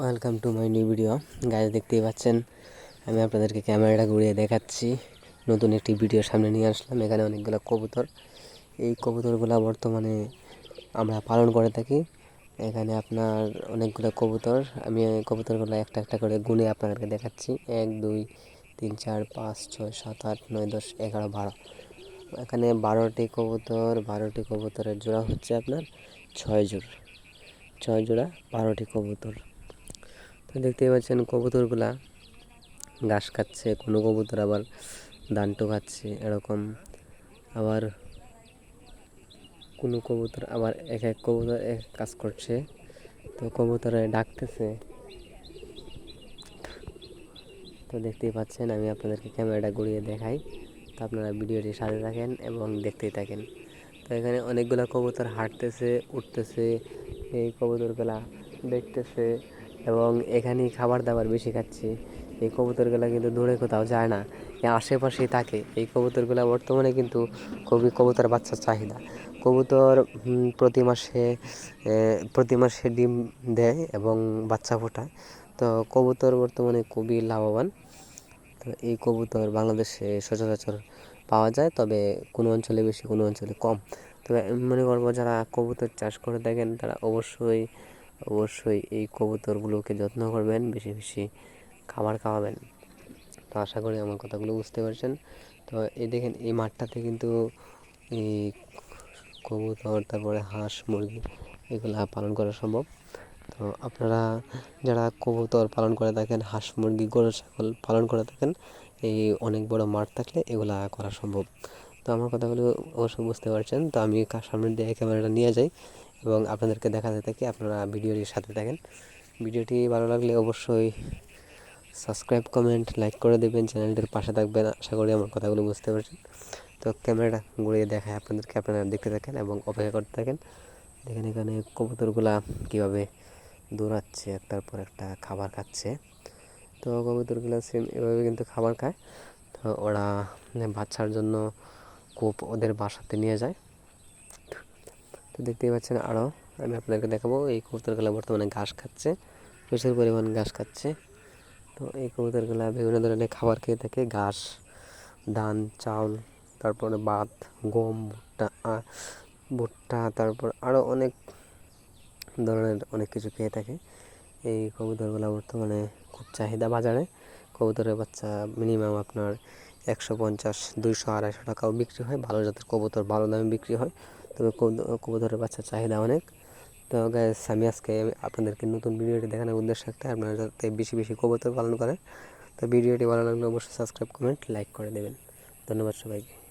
Welcome to my new video. Guys দেখতেই পাচ্ছেন আমি আপনাদেরকে ক্যামেরাটা ঘুরিয়ে দেখাচ্ছি। নতুন একটি ভিডিও সামনে নিয়ে আসলাম। এখানে অনেকগুলো কবুতর, এই কবুতরগুলো বর্তমানে আমরা পালন করে থাকি। এখানে আপনার অনেকগুলো কবুতর, আমি কবুতরগুলো একটা একটা করে গুনে আপনাদেরকে দেখাচ্ছি। 1 2 3 4 5 6 7 8 9 10 11 12। এখানে 12টি কবুতর, 12টি কবুতরের জোড়া হচ্ছে আপনার 6 জোড়া 12টি কবুতর। তো দেখতেই পাচ্ছেন কবুতরগুলা ঘাস খাচ্ছে, কোনো কবুতর আবার দান্টো খাচ্ছে এরকম, আবার কোনো কবুতর আবার এক এক কবুতর এক কাজ করছে। তো কবুতরে ডাকতেছে। তো দেখতেই পাচ্ছেন আমি আপনাদেরকে ক্যামেরাটা ঘুরিয়ে দেখাই, তো আপনারা ভিডিওটি সাথে থাকেন এবং দেখতেই থাকেন। তো এখানে অনেকগুলো কবুতর হাঁটতেছে, উঠতেছে, এই কবুতরগুলা দেখতেছে এবং এখানেই খাবার দাবার বেশি খাচ্ছে। এই কবুতরগুলা কিন্তু দূরে কোথাও যায় না, আশেপাশেই থাকে। এই কবুতরগুলা বর্তমানে কিন্তু খুবই কবুতর বাচ্চার চাহিদা। কবুতর প্রতি মাসে ডিম দেয় এবং বাচ্চা ফোটায়। তো কবুতর বর্তমানে খুবই লাভবান। তো এই কবুতর বাংলাদেশে সচরাচর পাওয়া যায়, তবে কোনো অঞ্চলে বেশি, কোনো অঞ্চলে কম। তবে আমি মনে করবো যারা কবুতর চাষ করে থাকেন তারা অবশ্যই এই কবুতরগুলোকে যত্ন করবেন, বেশি বেশি খাবার খাওয়াবেন। তো আশা করি আমার কথাগুলো বুঝতে পারছেন। তো এই দেখেন এই মাঠটাতে কিন্তু এই কবুতর, তারপরে হাঁস মুরগি এগুলা পালন করা সম্ভব। তো আপনারা যারা কবুতর পালন করে থাকেন, হাঁস মুরগি গরু ছাগল পালন করে থাকেন, এই অনেক বড় মাঠ থাকলে এগুলা করা সম্ভব। তো আমার কথাগুলো অবশ্যই বুঝতে পারছেন। তো আমি সামনের দিকে ক্যামেরাটা নিয়ে যাই এবং আপনাদেরকে দেখাতে থাকি, আপনারা ভিডিওটির সাথে থাকেন। ভিডিওটি ভালো লাগলে অবশ্যই সাবস্ক্রাইব কমেন্ট লাইক করে দেবেন, চ্যানেলটির পাশে থাকবেন। আশা করি আমার কথাগুলো বুঝতে পারছেন। তো ক্যামেরাটা ঘুরিয়ে দেখায় আপনাদেরকে, আপনারা দেখতে থাকেন এবং অপেক্ষা করতে থাকেন। দেখেন এখানে কবুতরগুলা কীভাবে দৌড়াচ্ছে, একটার পর একটা খাবার খাচ্ছে। তো কবুতরগুলো সেম এভাবে কিন্তু খাবার খায়। তো ওরা বাচ্চার জন্য খুব ওদের বাসাতে নিয়ে যায়। তো দেখতেই পাচ্ছেন আরও আমি আপনাদেরকে দেখাবো, এই কবুতরগুলো বর্তমানে ঘাস খাচ্ছে, প্রচুর পরিমাণ ঘাস খাচ্ছে। তো এই কবুতরগুলো বিভিন্ন ধরনের খাবার খেয়ে থাকে, ঘাস, ধান, চাউল, তারপরে ভাত, গম, ভুট্টা, তারপর আরও অনেক ধরনের অনেক কিছু খেয়ে থাকে। এই কবুতরগুলো বর্তমানে খুব চাহিদা বাজারে। কবুতরের বাচ্চা মিনিমাম আপনার 150 200 250 টাকাও বিক্রি হয়। ভালো জাতের কবুতর ভালো দামে বিক্রি হয়, তবে কবুতরের বাচ্চার চাহিদা অনেক। তো গাইস আমি আজকে আপনাদেরকে নতুন ভিডিওটি দেখানোর উদ্দেশ্য একটা, আপনারা যাতে বেশি বেশি কবুতর পালন করেন। তো ভিডিওটি ভালো লাগলে অবশ্যই সাবস্ক্রাইব কমেন্ট লাইক করে দেবেন। ধন্যবাদ সবাইকে।